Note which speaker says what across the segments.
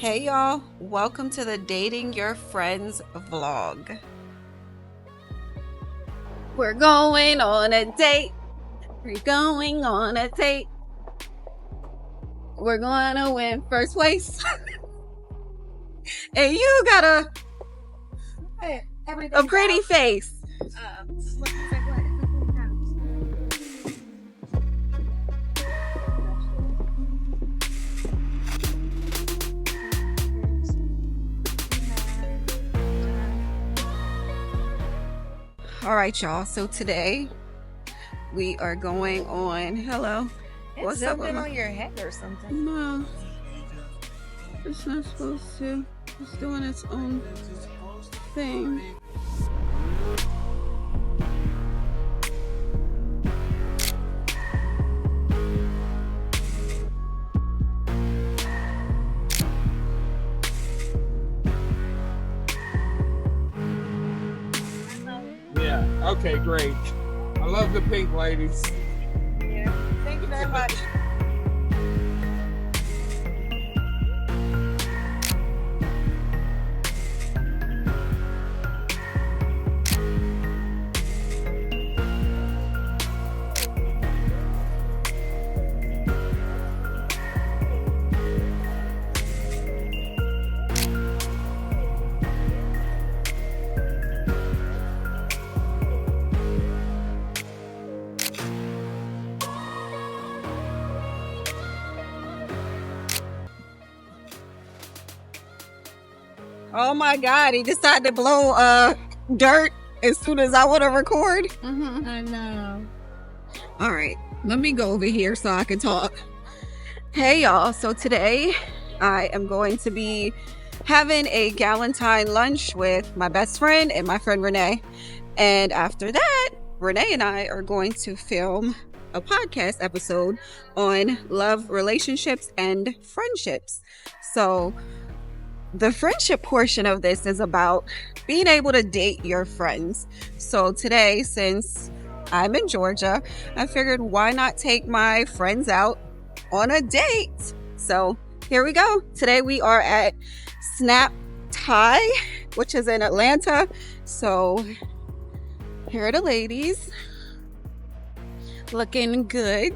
Speaker 1: Hey y'all, welcome to the Dating Your Friends vlog. We're going on a date. We're going on a date. We're gonna win first place. And you got a pretty face. All right, y'all. So today we are going on. Hello.
Speaker 2: What's up on your head or something?
Speaker 1: No, it's not supposed to. It's doing its own thing.
Speaker 3: Yeah, okay, great. I love the pink ladies.
Speaker 2: Yeah. Thank you very much.
Speaker 1: Oh my God, he decided to blow dirt as soon as I want to record.
Speaker 2: I know.
Speaker 1: All right, let me go over here so I can talk. Hey y'all, so today I am going to be having a Galentine lunch with my best friend and my friend Renee. And after that, Renee and I are going to film a podcast episode on love, relationships, and friendships. So the friendship portion of this is about being able to date your friends. So today, since I'm in Georgia, I figured why not take my friends out on a date? So here we go. Today we are at Snap Thai, which is in Atlanta. So here are the ladies. Looking good.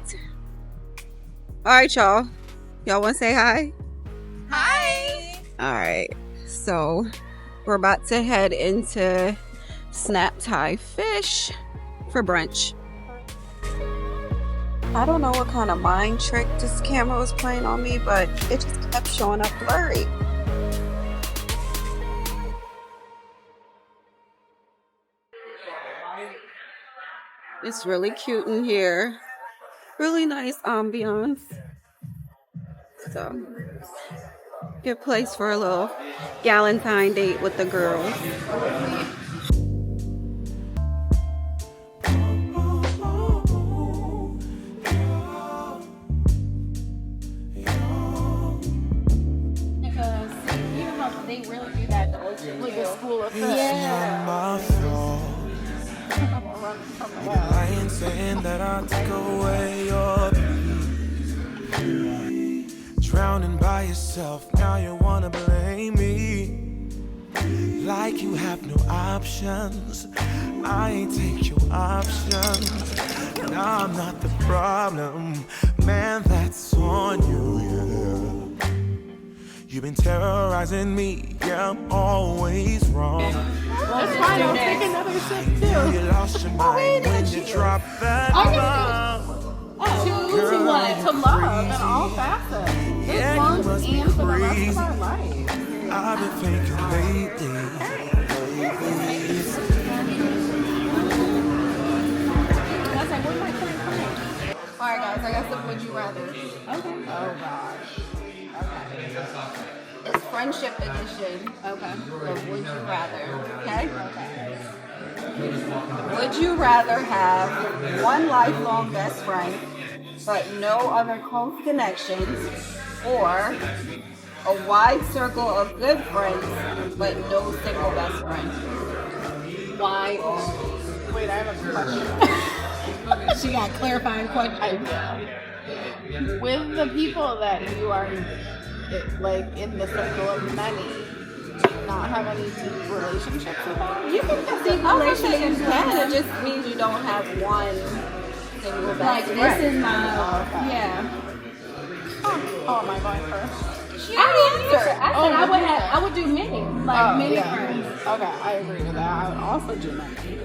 Speaker 1: All right, y'all. Y'all want to say hi?
Speaker 2: Hi.
Speaker 1: All right, so we're about to head into Snap Thai Fish for brunch. I don't know what kind of mind trick this camera was playing on me, but it just kept showing up blurry. It's really cute in here. Really nice ambiance. So good place for a little Galentine date with the girls.
Speaker 2: Because you know they really do that like a school of
Speaker 4: Lying, saying that I took away your peace. Drowning by yourself, now you wanna blame me. Like you have no options. I ain't take your options. Now I'm not the problem, man, that's on you, yeah. You've been terrorizing me, yeah, I'm always wrong.
Speaker 2: That's fine, I'll take another sip too.
Speaker 4: You lost your mind when you dropped that bomb.
Speaker 2: To what? To love in all facets. This month and for the rest of our life.
Speaker 4: I've been thinking lately.
Speaker 2: That's like, what am I playing? Alright guys, I got some would you rather. Okay. Oh gosh. Okay.
Speaker 1: It's friendship edition.
Speaker 2: Okay.
Speaker 1: Of Would You Rather. Okay?
Speaker 2: Okay.
Speaker 1: Would you rather have one lifelong best friend but no other close connections, or a wide circle of good friends but no single best friend?
Speaker 2: Why? Wait, I have a question. She got clarifying question. With the people that you are like in the circle of many, do you not have any deep relationships with them?
Speaker 1: You can have deep relationships. It just means you don't have one single best
Speaker 5: Like
Speaker 1: friend.
Speaker 5: this is my
Speaker 2: Okay.
Speaker 5: yeah.
Speaker 2: Oh, am I going first?
Speaker 1: She already answered.
Speaker 5: I said I would do many, like many friends.
Speaker 2: Okay, I agree with that. I would also do many.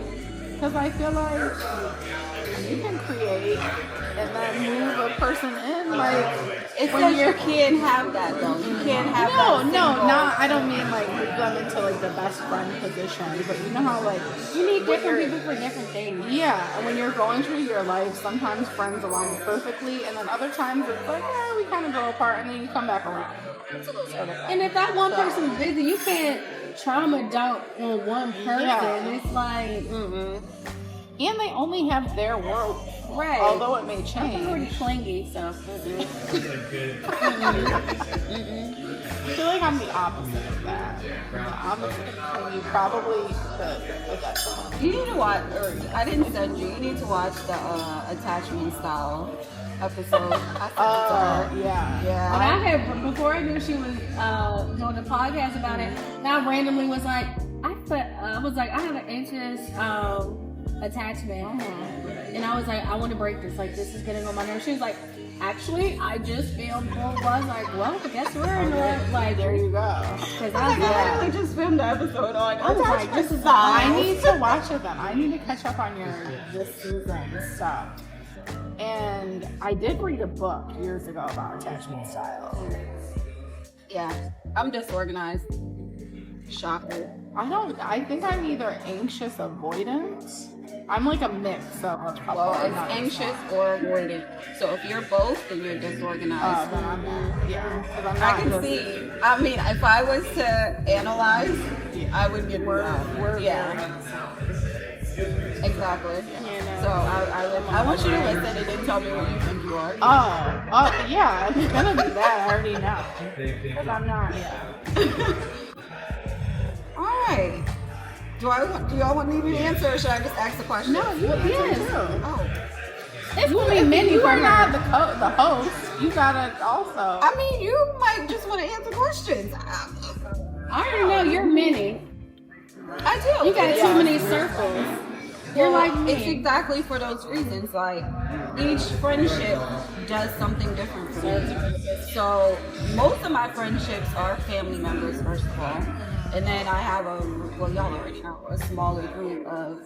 Speaker 2: Because I feel like you can create and then move a person in, like
Speaker 1: It says you can't have that though. You can't have that.
Speaker 2: not. I don't mean like move them into like the best friend position, but you know how like
Speaker 5: You need different people for different things.
Speaker 2: yeah, and when you're going through your life, sometimes friends align perfectly, and then other times it's like we kind of go apart, and then you come back around.
Speaker 5: And if that one person's busy, you can't trauma dump on one person.
Speaker 2: Yeah.
Speaker 5: It's like
Speaker 2: And they only have their world,
Speaker 5: right.
Speaker 2: although it may
Speaker 5: I'm
Speaker 2: change.
Speaker 5: pretty clingy, so
Speaker 2: I feel like I'm the opposite of that. The opposite of clingy, probably the detriment.
Speaker 1: You need to watch, or I didn't send you. You need to watch the attachment style episode. I sent it to her.
Speaker 2: Yeah.
Speaker 1: Yeah.
Speaker 5: And I had before I knew she was doing a podcast about it. And I randomly was like, I was like, I have an anxious attachment, and I was like, I want to break this. Like, this is getting on my nerves. She was like, actually, I just filmed. I was like, well, I guess we're in the like.
Speaker 2: There you go.
Speaker 5: Because I was like,
Speaker 1: I just filmed the episode on.
Speaker 5: I was like, this is
Speaker 2: I need to watch it then. I need to catch up on your this season stuff. And I did read a book years ago about attachment style.
Speaker 1: Yeah, I'm disorganized. Shocker.
Speaker 2: I think I'm either anxious avoidance. I'm like a mix of a couple.
Speaker 1: Well,
Speaker 2: I'm
Speaker 1: it's
Speaker 2: not
Speaker 1: anxious or avoidant. So if you're both, then you're disorganized.
Speaker 2: then I'm yeah. 'Cause I'm
Speaker 1: I
Speaker 2: not
Speaker 1: can
Speaker 2: just-
Speaker 1: see. I mean, if I was to analyze, I would get
Speaker 2: We're
Speaker 1: yeah. Exactly. So I want you to listen and then tell me what you think you are.
Speaker 2: Oh, yeah. If you're gonna do that, I already know. Because I'm not. Yeah.
Speaker 1: All right. Do y'all want me to answer, or should I just ask the question?
Speaker 2: No, you
Speaker 5: Yes.
Speaker 2: too.
Speaker 1: Oh.
Speaker 5: it's gonna be many
Speaker 2: You
Speaker 5: for
Speaker 2: are not
Speaker 5: her.
Speaker 2: the host. You gotta also.
Speaker 1: I mean, you might just want to answer questions.
Speaker 5: I already know you're many.
Speaker 1: I do.
Speaker 5: You got
Speaker 1: Yeah.
Speaker 5: too many circles. You're
Speaker 1: Well,
Speaker 5: like me.
Speaker 1: it's exactly for those reasons. Like each friendship does something different for me. So most of my friendships are family members, first of all, and then I have y'all already know, a smaller group of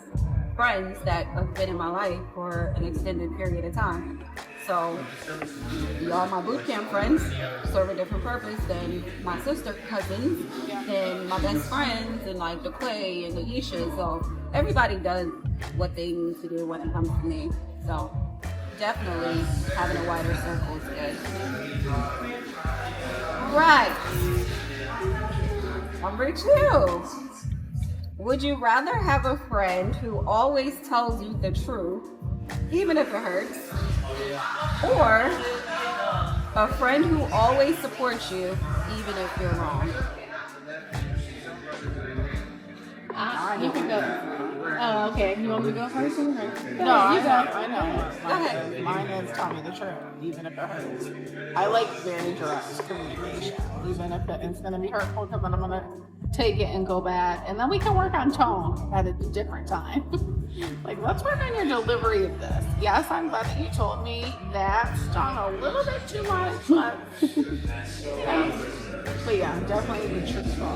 Speaker 1: friends that have been in my life for an extended period of time. So y'all my boot camp friends serve a different purpose than my sister cousins and my best friends and like the Clay and the Isha. So everybody does what they need to do when it comes to me. So definitely having a wider circle is good. Right. Number 2. Would you rather have a friend who always tells you the truth, even if it hurts, or a friend who always supports you, even if you're wrong?
Speaker 5: You can go. Oh, okay. You want me to go first?
Speaker 2: No,
Speaker 5: you
Speaker 2: I
Speaker 5: go.
Speaker 2: know.
Speaker 1: Go ahead.
Speaker 2: Mine is tell me the truth, even if it hurts. I like very direct communication, even if it's going to be hurtful, because then I'm going to take it and go back, and then we can work on tone at a different time. Like, let's work on your delivery of this. Yes, I'm glad that you told me that's done a little bit too much, but yeah, definitely the truthful.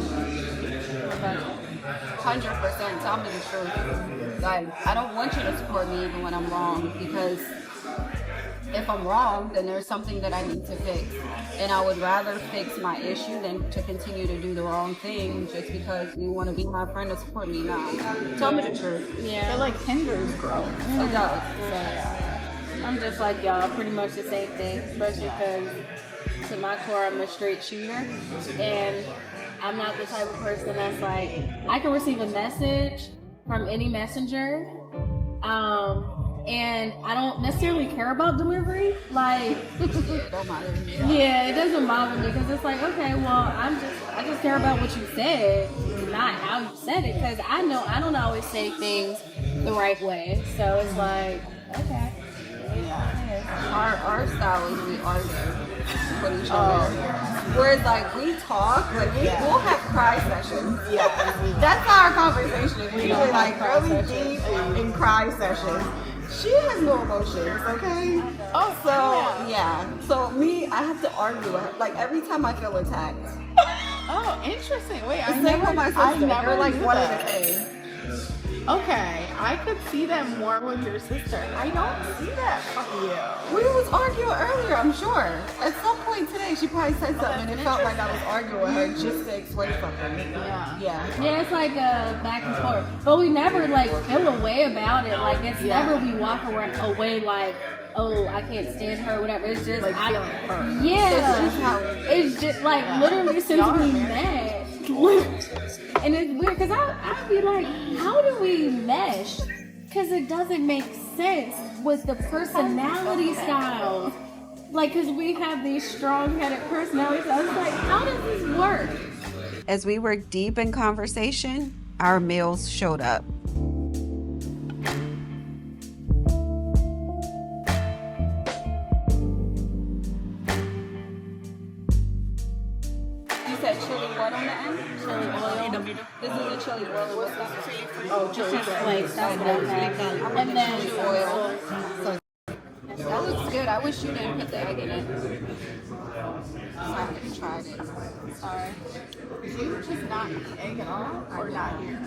Speaker 1: 100%. Tell me the truth. Like, I don't want you to support me even when I'm wrong, because if I'm wrong, then there's something that I need to fix. And I would rather fix my issue than to continue to do the wrong thing just because you want to be my friend to support me. Nah. Tell me the truth.
Speaker 5: Yeah.
Speaker 2: It like hinders growth.
Speaker 1: It does.
Speaker 5: I'm just like y'all, pretty much the same thing, especially because to my core, I'm a straight shooter, and I'm not the type of person that's like, I can receive a message from any messenger, and I don't necessarily care about delivery. Like,
Speaker 1: Don't bother me.
Speaker 5: yeah, it doesn't bother me because it's like, okay, well, I just care about what you said, not how you said it, because I know I don't always say things the right way. So it's like, okay.
Speaker 1: Our style is we argue with each other. Whereas like we talk, like we'll have cry sessions.
Speaker 2: Yeah.
Speaker 1: That's our conversation. It's usually
Speaker 5: don't
Speaker 1: like
Speaker 5: have
Speaker 1: really
Speaker 5: cry
Speaker 1: deep in cry sessions. She has no emotions, okay?
Speaker 2: Oh,
Speaker 1: So yeah. So me, I have to argue with her. Like every time I feel attacked.
Speaker 2: Oh, interesting. Wait,
Speaker 1: The same with my sister.
Speaker 2: I never
Speaker 1: They're like
Speaker 2: knew
Speaker 1: one
Speaker 2: that.
Speaker 1: of the same.
Speaker 2: Okay, I could see that more with your sister. I don't see that from you.
Speaker 1: We was arguing earlier, I'm sure. At some point today, she probably said something and it felt like I was arguing with her just to explain something.
Speaker 2: Yeah.
Speaker 1: Yeah.
Speaker 5: Yeah, it's like back and forth, but we never like feel a way about it. Like it's never we walk away like, oh, I can't stand her, or whatever. It's just
Speaker 2: Like feeling hurt.
Speaker 5: Yeah,
Speaker 1: It's just how
Speaker 5: it's just like literally since
Speaker 2: Y'all
Speaker 5: we
Speaker 2: are
Speaker 5: met. And it's weird because I'd be like, how do we mesh? Because it doesn't make sense with the personality styles. Like, because we have these strong-headed personalities. I was like, how does this work?
Speaker 1: As we were deep in conversation, our meals showed up. You said chili what on the end?
Speaker 5: Chili oil.
Speaker 1: This is a chili oil. What's that?
Speaker 2: Oh,
Speaker 5: Just flakes. That's what I have. And then
Speaker 1: Chili oil. That looks good. I wish you didn't put the egg in it. I haven't tried it. Sorry.
Speaker 2: Do you just not eat egg at all? Or not here?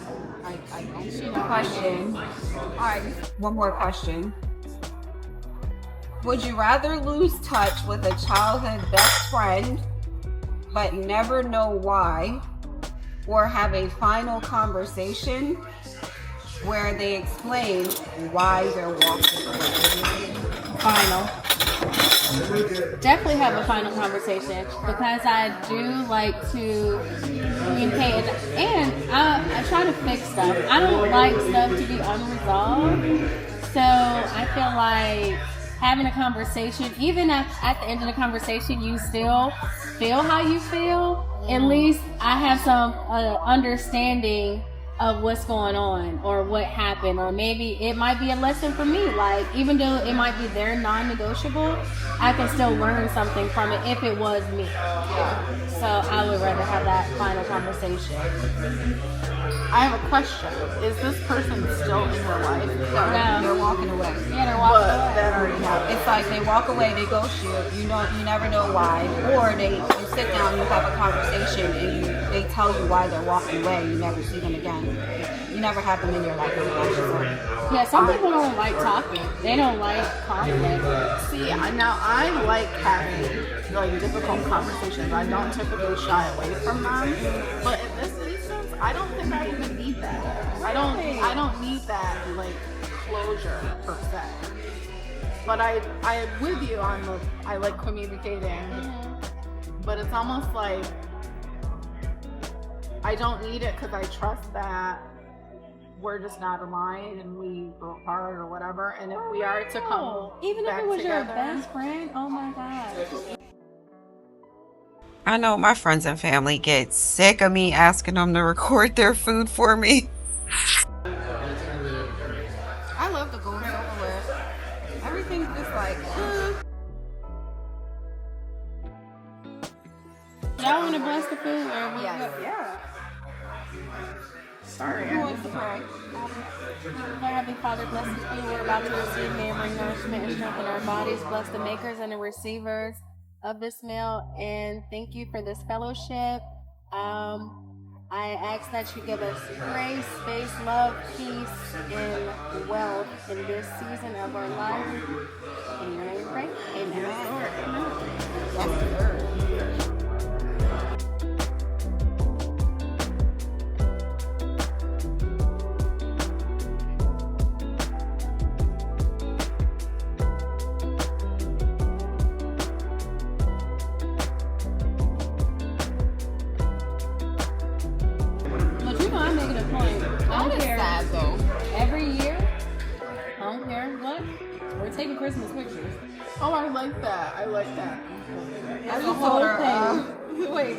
Speaker 1: I don't see the question. Alright, one more question. Would you rather lose touch with a childhood best friend but never know why, or have a final conversation where they explain why they're walking away?
Speaker 5: final. Definitely have a final conversation because I do like to communicate and I try to fix stuff. I don't like stuff to be unresolved. So I feel like having a conversation, even at the end of the conversation, you still feel how you feel. At least I have some understanding of what's going on or what happened, or maybe it might be a lesson for me. Like, even though it might be their non-negotiable, I can still learn something from it if it was me. So I would rather have that final conversation.
Speaker 2: I have a question. Is this person still in your life?
Speaker 5: No.
Speaker 1: They're walking away.
Speaker 5: Yeah, they're walking
Speaker 2: But
Speaker 5: away.
Speaker 2: that already happened.
Speaker 1: It's like they walk away, they ghost you. You never know why. Or you sit down, you have a conversation, and they tell you why they're walking away. You never see them again. You never have them in your life.
Speaker 5: Yeah, some people don't like talking. They don't like conflict.
Speaker 2: See, now I like having like difficult conversations. I don't typically shy away from them. But in this instance, I don't think I even need that. I don't need that like closure per se. But I am with you on the I like communicating. But it's almost like I don't need it because I trust that we're just not aligned and we go apart or whatever. And if we are to come
Speaker 5: Even if
Speaker 2: back
Speaker 5: it was your
Speaker 2: together,
Speaker 5: best friend, oh my gosh.
Speaker 1: I know my friends and family get sick of me asking them to record their food for me. I love the going over with. Everything's just like,
Speaker 5: Y'all want to bless the food? Or
Speaker 1: Yeah.
Speaker 2: sorry.
Speaker 1: Who wants to pray?
Speaker 5: Our Heavenly Father, bless the food we're about to receive. May it bring nourishment and strengthen our bodies. Bless the makers and the receivers of this meal. And thank you for this fellowship. I ask that you give us grace, space, love, peace, and wealth in this season of our life. In your name we pray. Amen.
Speaker 1: That's the third.
Speaker 5: But you know I'm making a point. I don't care.
Speaker 1: Sad though.
Speaker 5: Every year, I don't care what. We're taking Christmas pictures.
Speaker 2: Oh, I like that. I like that.
Speaker 1: I just
Speaker 5: whole
Speaker 1: told her, wait,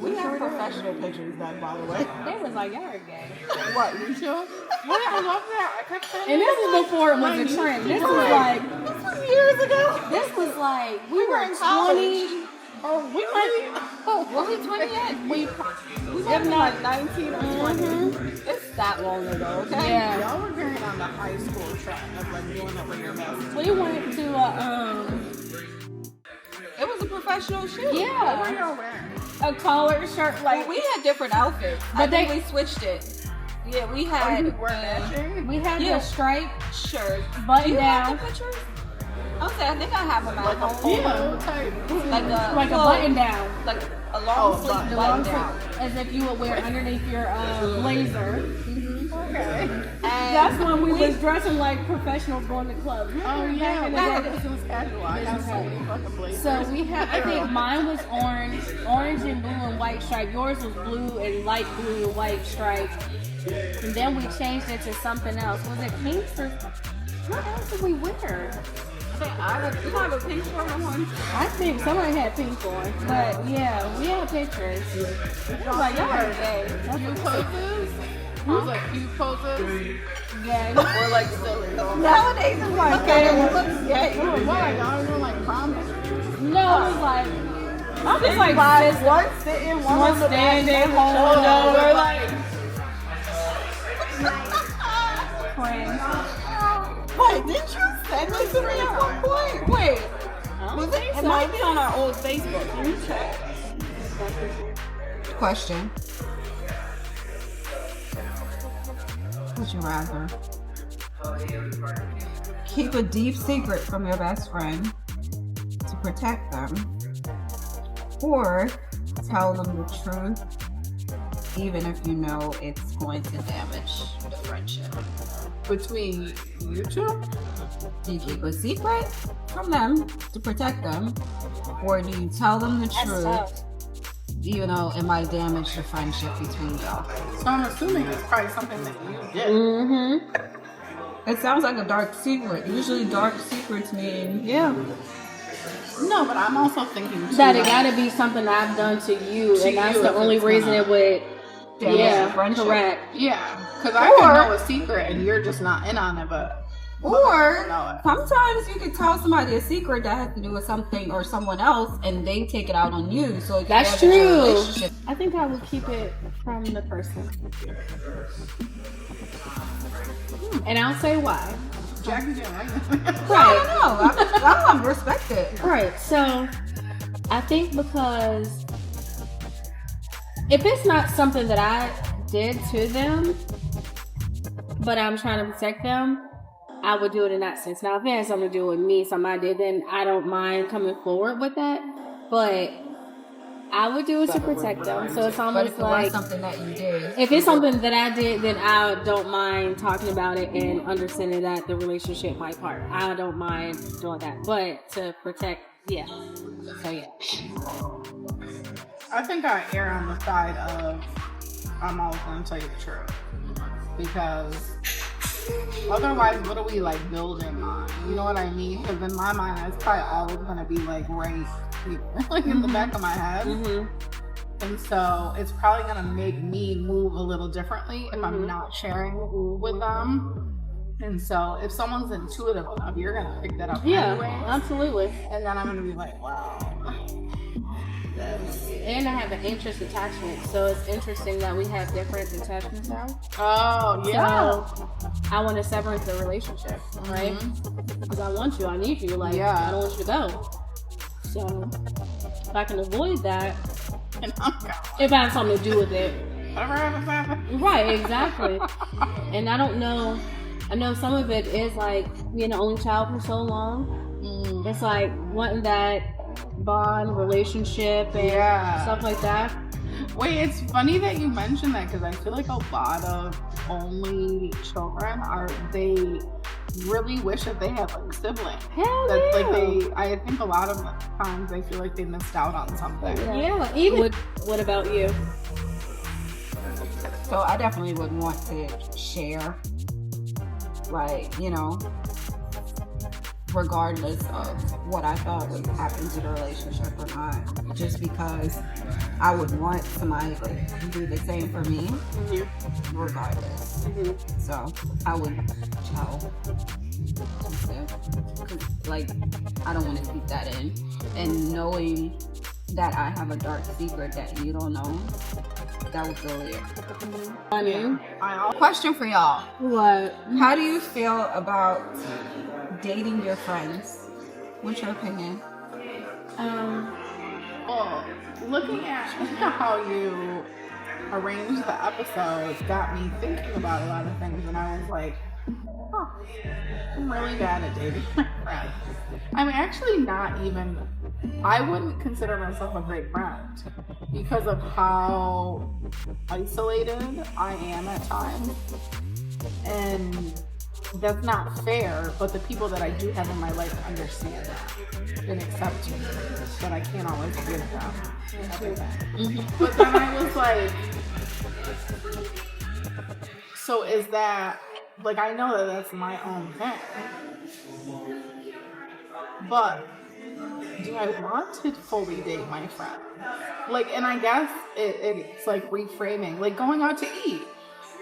Speaker 1: we have professional pictures done, by the way.
Speaker 5: They was like, y'all are gay.
Speaker 2: What, you sure? Wait, I love that. I kept saying
Speaker 5: And this was before it was a trend. This was like,
Speaker 1: This was years ago.
Speaker 5: this was like, we were
Speaker 1: were in college.
Speaker 5: 20.
Speaker 2: Oh, we might. Oh,
Speaker 5: Were we 20 yet?
Speaker 2: we might be like 19 or 20.
Speaker 1: It's that long ago, okay?
Speaker 5: Yeah.
Speaker 2: Y'all were carrying on the high school trend of like doing it with your best.
Speaker 5: We went to
Speaker 1: It was a professional shoot.
Speaker 2: What were
Speaker 5: yeah,
Speaker 2: y'all wearing?
Speaker 5: a collared shirt
Speaker 1: Like, we had different outfits.
Speaker 5: But
Speaker 1: I think we switched it. Yeah, we had
Speaker 2: You were matching?
Speaker 5: we had
Speaker 1: Yeah.
Speaker 5: the striped
Speaker 1: shirts. Do
Speaker 5: button
Speaker 1: you have
Speaker 5: down,
Speaker 1: the pictures? I think I have them at
Speaker 2: Like a
Speaker 1: home.
Speaker 2: polo type.
Speaker 5: like a button down,
Speaker 1: Like a long sleeve
Speaker 2: button.
Speaker 1: button down.
Speaker 5: as if you would wear underneath your blazer.
Speaker 2: Okay.
Speaker 1: And
Speaker 5: That's when we was dressing like professionals going to clubs.
Speaker 2: Oh
Speaker 5: Remember
Speaker 2: yeah,
Speaker 5: back in the
Speaker 2: that
Speaker 5: day?
Speaker 2: business casual. I got so many fucking blazers.
Speaker 5: So we had, I think mine was orange and blue and white stripe. Yours was blue and light blue and white stripe. And then we changed it to something else. Was it pink or what else did we wear?
Speaker 1: you have a pink shirt on.
Speaker 5: I think somebody had pink on. But yeah, we had pictures. It was like, y'all are gay.
Speaker 2: Cute poses? It was like cute poses.
Speaker 5: Yeah.
Speaker 1: Or like silly. Nowadays it's like, okay, it looks gay.
Speaker 2: Oh, what? Y'all were doing like prom pictures.
Speaker 5: No, it was like, I was like, just
Speaker 1: one sitting, one
Speaker 5: one
Speaker 1: on the back.
Speaker 5: standing, hold over, like, friends.
Speaker 1: Wait, didn't you send this to me at one point? Wait, was it? It might be on our old Facebook. Can you check? Question. Would you rather keep a deep secret from your best friend to protect them, or tell them the truth even if you know it's going to damage the friendship?
Speaker 2: Between you two?
Speaker 1: Do you keep a secret from them to protect them, or do you tell them the
Speaker 5: That's
Speaker 1: truth
Speaker 5: tough.
Speaker 1: even though it might damage the friendship between y'all?
Speaker 2: So I'm assuming it's probably something that you did.
Speaker 5: Mm-hmm.
Speaker 1: It sounds like a dark secret. Usually dark secrets mean
Speaker 2: No, but I'm also thinking too,
Speaker 5: That it
Speaker 2: like,
Speaker 5: gotta be something I've done to you,
Speaker 2: To
Speaker 5: and that's
Speaker 2: you
Speaker 5: the
Speaker 2: if
Speaker 5: only
Speaker 2: it's
Speaker 5: reason
Speaker 2: gonna
Speaker 5: it would.
Speaker 1: damage
Speaker 5: Yeah,
Speaker 1: the friendship.
Speaker 5: correct.
Speaker 2: yeah, because I can know a secret and you're just not in on it, but
Speaker 1: Or
Speaker 2: know it.
Speaker 1: sometimes you could tell somebody a secret that has to do with something or someone else, and they take it out on you. So if
Speaker 5: That's
Speaker 1: you have a
Speaker 5: true.
Speaker 1: relationship-
Speaker 5: I think I would keep it from the person, and I'll say why.
Speaker 2: Jackie didn't like
Speaker 1: I
Speaker 5: Right.
Speaker 1: don't know. I'm respect it.
Speaker 5: Right. So I think because if it's not something that I did to them, but I'm trying to protect them, I would do it in that sense. Now, if it has something to do with me, something I did, then I don't mind coming forward with that. But I would do it to protect them. So it's
Speaker 1: But
Speaker 5: almost
Speaker 1: if it
Speaker 5: like
Speaker 1: was something that you did,
Speaker 5: if it's something that I did, then I don't mind talking about it and understanding that the relationship might part. I don't mind doing that. But to protect, yeah. So yeah.
Speaker 2: I think I err on the side of I'm always going to tell you the truth. Because otherwise, what are we like building on? You know what I mean? Because in my mind, it's probably always going to be like right here, like in the back of my head.
Speaker 5: Mm-hmm.
Speaker 2: And so it's probably going to make me move a little differently if I'm not sharing with them. And so if someone's intuitive enough, you're going to pick that up
Speaker 5: Yeah,
Speaker 2: anyway.
Speaker 5: absolutely.
Speaker 2: And then I'm going to be like, wow.
Speaker 5: And I have an interest attachment, so it's interesting that we have different attachment styles.
Speaker 2: Oh, yeah.
Speaker 5: So I want to separate the relationship, right? Because I want you, I need you. Like,
Speaker 2: Yeah.
Speaker 5: I don't want you to go. So if I can avoid that,
Speaker 2: And I'm going,
Speaker 5: if I have something to do with it.
Speaker 2: whatever happens, happens.
Speaker 5: Right, exactly. And I don't know. I know some of it is like being an only child for so long. It's like wanting that bond, relationship, and
Speaker 2: Yeah.
Speaker 5: stuff like that.
Speaker 2: Wait, it's funny that you mentioned that because I feel like a lot of only children they really wish that they had like siblings.
Speaker 5: Hell
Speaker 2: That
Speaker 5: yeah.
Speaker 2: like I think a lot of times they feel like they missed out on something.
Speaker 5: Yeah. Even. What about you?
Speaker 1: so I definitely would want to share, like, you know, regardless of what I thought would happen to the relationship or not, just because I would want somebody to do the same for me, regardless. So I would tell, like, I don't want to keep that in, and knowing that I have a dark secret that you don't know. That was really it.
Speaker 5: Funny.
Speaker 1: Question for y'all.
Speaker 5: What?
Speaker 1: How do you feel about dating your friends? What's your opinion?
Speaker 2: Well, looking at how you arranged the episodes got me thinking about a lot of things, and I was like, huh, I'm really bad at dating my friends. I'm actually not even, I wouldn't consider myself a great friend because of how isolated I am at times. And that's not fair, but the people that I do have in my life understand that and accept me, but I can't always give them everything. But then I was like, so is that, like, I know that that's my own thing, but do I want to fully date my friend? Like, and I guess it's like reframing, like going out to eat,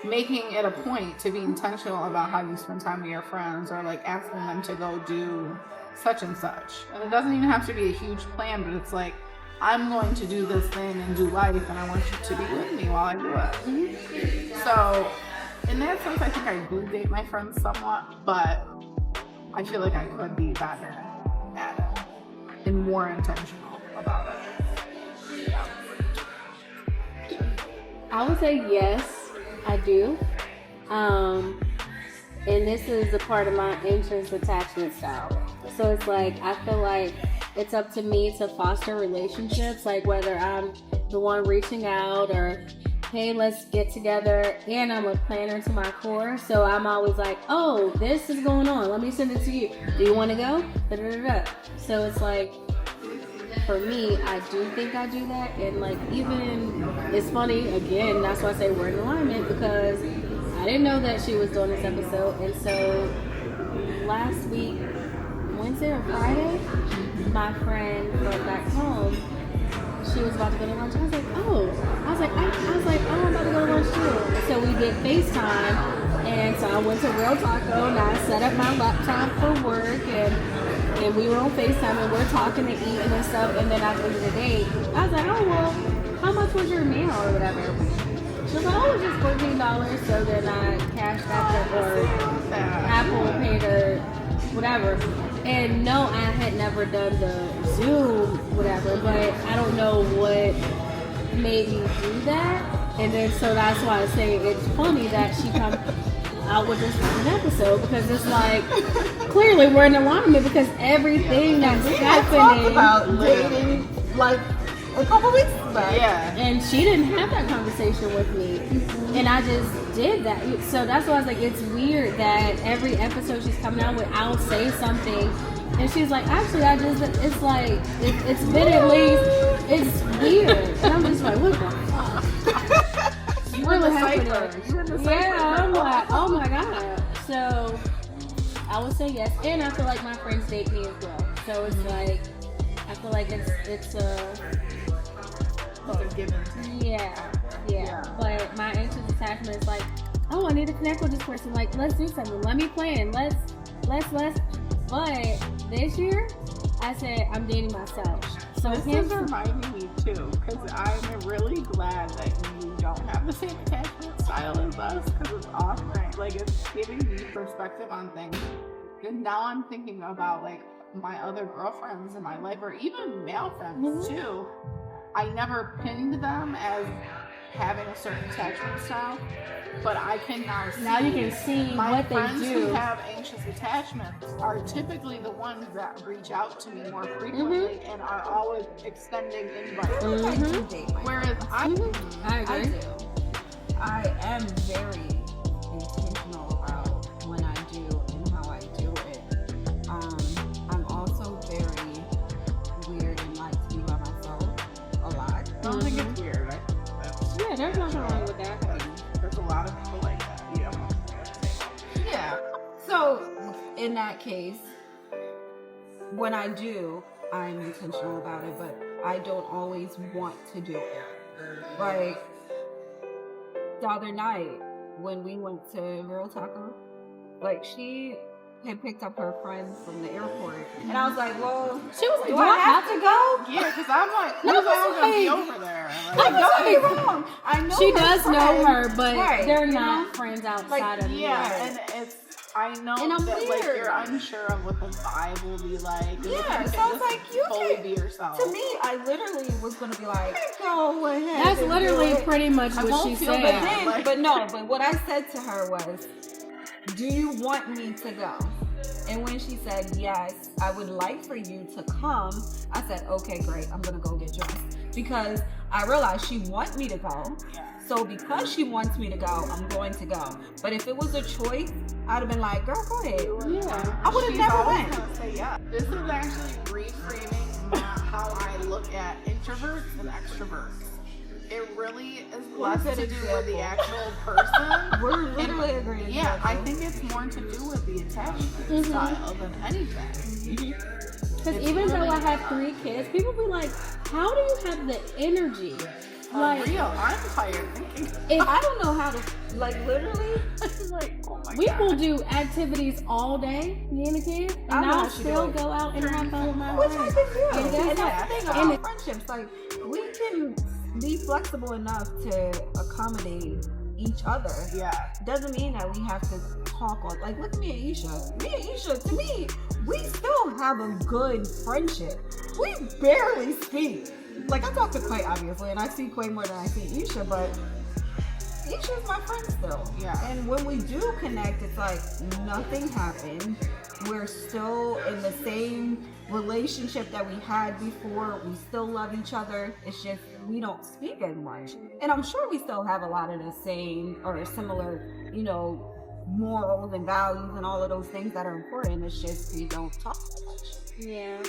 Speaker 2: making it a point to be intentional about how you spend time with your friends, or like asking them to go do such and such. And it doesn't even have to be a huge plan, but it's like, I'm going to do this thing and do life, and I want you to be with me while I do it. So in that sense, I think I do date my friends somewhat, but I feel like I could be better at it and more intentional about it. Yeah.
Speaker 5: I would say yes, I do. And this is a part of my interest attachment style. So it's like, I feel like it's up to me to foster relationships, like whether I'm the one reaching out or, hey, let's get together, and I'm a planner to my core. So I'm always like, oh, this is going on. Let me send it to you. Do you want to go? Da-da-da-da. So it's like, for me, I do think I do that. And like, even, it's funny, again, that's why I say we're in alignment, because I didn't know that she was doing this episode. And so last week, Wednesday or Friday, my friend from back home, she was about to go to lunch. I was like, oh, I'm about to go to lunch too. So we did FaceTime, and so I went to Real Taco, and I set up my laptop for work, and we were on FaceTime, and we're talking and eating and stuff. And then at the end of the day, I was like, oh, well, how much was your meal or whatever? She was like, oh, it was just $14. So then I cashed out or Apple paid her whatever. And no, I had never done the Zoom whatever, but I don't know what made me do that. And then so that's why I say it's funny that she comes out with this episode, because it's like, clearly we're in alignment, because everything that's happening
Speaker 2: about dating like a couple weeks back. Yeah.
Speaker 5: And she didn't have that conversation with me. And I just did that. So that's why I was like, it's weird that every episode she's coming out with, I'll say something, and she's like, actually, it's like, it's been at least, it's weird. And I'm just like, what the fuck?
Speaker 2: You were the cipher.
Speaker 5: Yeah, I'm like, oh my God. So I would say yes. And I feel like my friends date me as well. So it's like, I feel like it's a
Speaker 2: given.
Speaker 5: Yeah. But my interest attachment is like, oh, I need to connect with this person. Like, let's do something. Let me plan. Let's. But this year, I said I'm dating myself. So
Speaker 2: this is reminding me too, because I'm really glad that you don't have the same attachment style as us, because it's offering, like, it's giving me perspective on things. And now I'm thinking about like my other girlfriends in my life, or even male friends too. I never pinned them as having a certain attachment style, but I can now
Speaker 5: you can see
Speaker 2: my
Speaker 5: what they
Speaker 2: friends
Speaker 5: do.
Speaker 2: who have anxious attachments are typically the ones that reach out to me more frequently and are always extending invites.
Speaker 1: I do date my
Speaker 2: Whereas I
Speaker 5: agree.
Speaker 1: I am very intentional about when I do and how I do it. I'm also very weird and like to be by myself a lot.
Speaker 2: I don't think it's weird. I think that's,
Speaker 5: Yeah, there's nothing wrong with that.
Speaker 2: there's a lot of people like that.
Speaker 1: Yeah. So in that case, when I do, I'm intentional about it, but I don't always want to do it. Like the other night when we went to Real Taco, like she had picked up her friends from the airport, and I was like, "Well,
Speaker 5: She was like,
Speaker 1: do I have to go?"
Speaker 2: Yeah, because I'm like,
Speaker 5: No,
Speaker 2: who's all gonna be
Speaker 5: like-
Speaker 2: over there?
Speaker 1: Like, don't get me wrong. I know
Speaker 5: She
Speaker 1: her
Speaker 5: does know
Speaker 1: friends.
Speaker 5: her, but
Speaker 1: Right,
Speaker 5: they're
Speaker 1: you
Speaker 5: not
Speaker 1: know?
Speaker 5: friends outside
Speaker 1: Like,
Speaker 5: of
Speaker 2: Yeah, and it's, I know
Speaker 5: And I'm
Speaker 2: that like
Speaker 5: weird.
Speaker 2: you're unsure of what the vibe will be like. and
Speaker 1: Yeah,
Speaker 2: you
Speaker 1: so
Speaker 2: can
Speaker 1: I was
Speaker 2: just
Speaker 1: like, you
Speaker 2: fully
Speaker 1: can-
Speaker 2: be yourself.
Speaker 1: To me, I literally was gonna be like, "Go ahead."
Speaker 5: That's
Speaker 1: and
Speaker 5: literally
Speaker 1: do it."
Speaker 5: pretty much
Speaker 2: I
Speaker 5: what
Speaker 2: won't
Speaker 5: she
Speaker 2: feel
Speaker 5: said.
Speaker 2: bad. Like-
Speaker 1: But what I said to her was, "Do you want me to go?" And when she said yes, I would like for you to come, I said, "Okay, great. I'm gonna go get dressed," because I realized she wants me to go.
Speaker 2: Yeah.
Speaker 1: So because she wants me to go, I'm going to go. But if it was a choice, I'd have been like, "Girl, go ahead."
Speaker 5: Yeah.
Speaker 1: I would've
Speaker 2: She's
Speaker 1: never
Speaker 2: always
Speaker 1: went.
Speaker 2: gonna say yeah. This is actually reframing how I look at introverts and extroverts. It really is less
Speaker 1: good
Speaker 2: to do with the
Speaker 1: example.
Speaker 2: actual person.
Speaker 1: We're literally agreeing.
Speaker 2: Yeah, I think it's more to do with the attachment style than anything.
Speaker 5: Because
Speaker 2: It's
Speaker 5: even though
Speaker 2: really-
Speaker 5: I have 3 kids, people be like, "How do you have the energy?" Like,
Speaker 2: For real, I'm tired thinking.
Speaker 5: if
Speaker 1: I don't know how to, like, literally.
Speaker 2: I'm like, oh my
Speaker 5: we
Speaker 2: god.
Speaker 5: will do activities all day, me and the kids,
Speaker 1: I
Speaker 5: and
Speaker 1: know
Speaker 5: I'll
Speaker 1: how she
Speaker 5: still
Speaker 1: do it.
Speaker 5: go out and have fun with my
Speaker 1: Which I
Speaker 5: friends.
Speaker 1: can do.
Speaker 5: And
Speaker 1: And
Speaker 5: that's
Speaker 1: that's the thing
Speaker 5: and
Speaker 1: about friendships. Like, we can be flexible enough to accommodate each other.
Speaker 2: Yeah.
Speaker 1: Doesn't mean that we have to talk on. Like, look at me and Isha. Me and Isha, to me, we still have a good friendship. We barely speak. Like, I talk to Quay, obviously, and I see Quay more than I see Isha, but Isha's my friend still.
Speaker 2: Yeah.
Speaker 1: And when we do connect, it's like nothing happened. We're still in the same relationship that we had before. We still love each other. It's just we don't speak as much. And I'm sure we still have a lot of the same or similar, morals and values and all of those things that are important. It's just we don't talk so much.
Speaker 5: Yeah.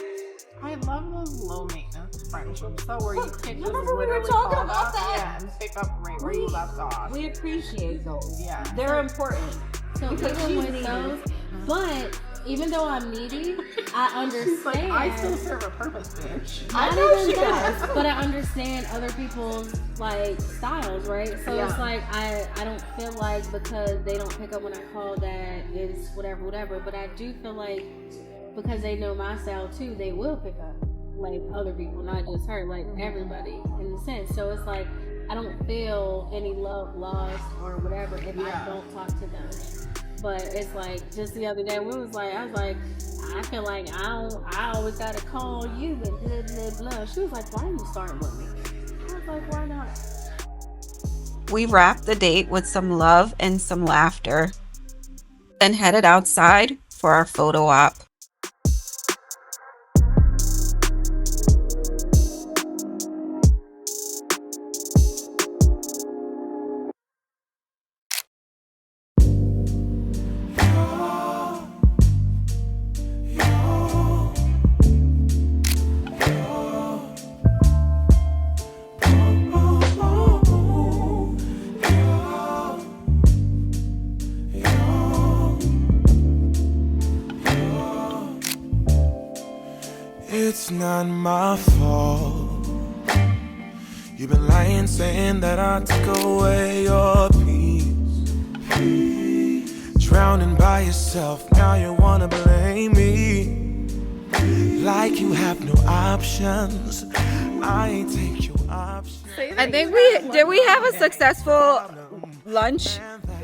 Speaker 2: I love those low maintenance friendships though, where you can just
Speaker 1: Remember we were
Speaker 2: literally
Speaker 1: talking
Speaker 2: call
Speaker 1: about
Speaker 2: up,
Speaker 1: that?
Speaker 2: yeah, and pick up right where you left off.
Speaker 1: We appreciate those.
Speaker 2: Yeah.
Speaker 1: They're important.
Speaker 5: So
Speaker 1: Because
Speaker 5: even
Speaker 1: she's
Speaker 5: with
Speaker 1: needy.
Speaker 5: those, but even though I'm needy, I understand.
Speaker 2: She's like, I still serve a purpose, bitch.
Speaker 1: I
Speaker 5: Not
Speaker 1: know
Speaker 5: even
Speaker 1: she
Speaker 5: that,
Speaker 1: does.
Speaker 5: but I understand other people's like styles, right? So
Speaker 1: Yeah.
Speaker 5: it's like I don't feel like because they don't pick up when I call that is whatever. But I do feel like because they know my style too, they will pick up like other people, not just her, like everybody in a sense. So it's like I don't feel any love lost or whatever if I don't talk to them. But it's like just the other day, I was like, I feel like I always gotta call you and blah blah blah. She was like, why are you starting with me? I was like, why not?
Speaker 1: We wrapped the date with some love and some laughter, then headed outside for our photo op.
Speaker 4: It's not my fault. You've been lying, saying that I took away your peace. Drowning by yourself, now you wanna blame me. Like you have no options. I ain't take your options.
Speaker 1: I think we have a successful lunch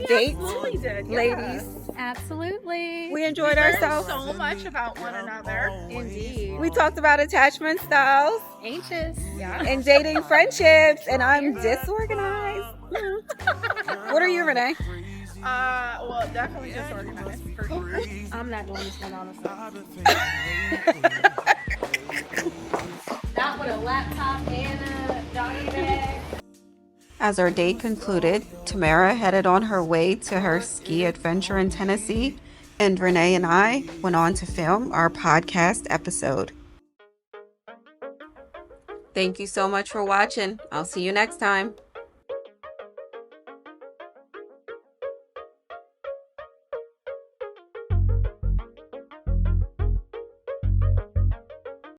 Speaker 1: date, ladies.
Speaker 5: Absolutely.
Speaker 1: We enjoyed ourselves.
Speaker 2: So much about one another.
Speaker 5: Indeed.
Speaker 1: We talked about attachment styles
Speaker 5: Anxious.
Speaker 2: Yeah.
Speaker 1: and dating friendships, and I'm disorganized. What are you, Renee?
Speaker 2: Well, definitely disorganized. For sure.
Speaker 5: I'm not doing this one honestly.
Speaker 4: I've been thinking
Speaker 5: Not with a laptop and a doggy bag.
Speaker 1: As our date concluded, Tamara headed on her way to her ski adventure in Tennessee, and Renee and I went on to film our podcast episode. Thank you so much for watching. I'll see you next time.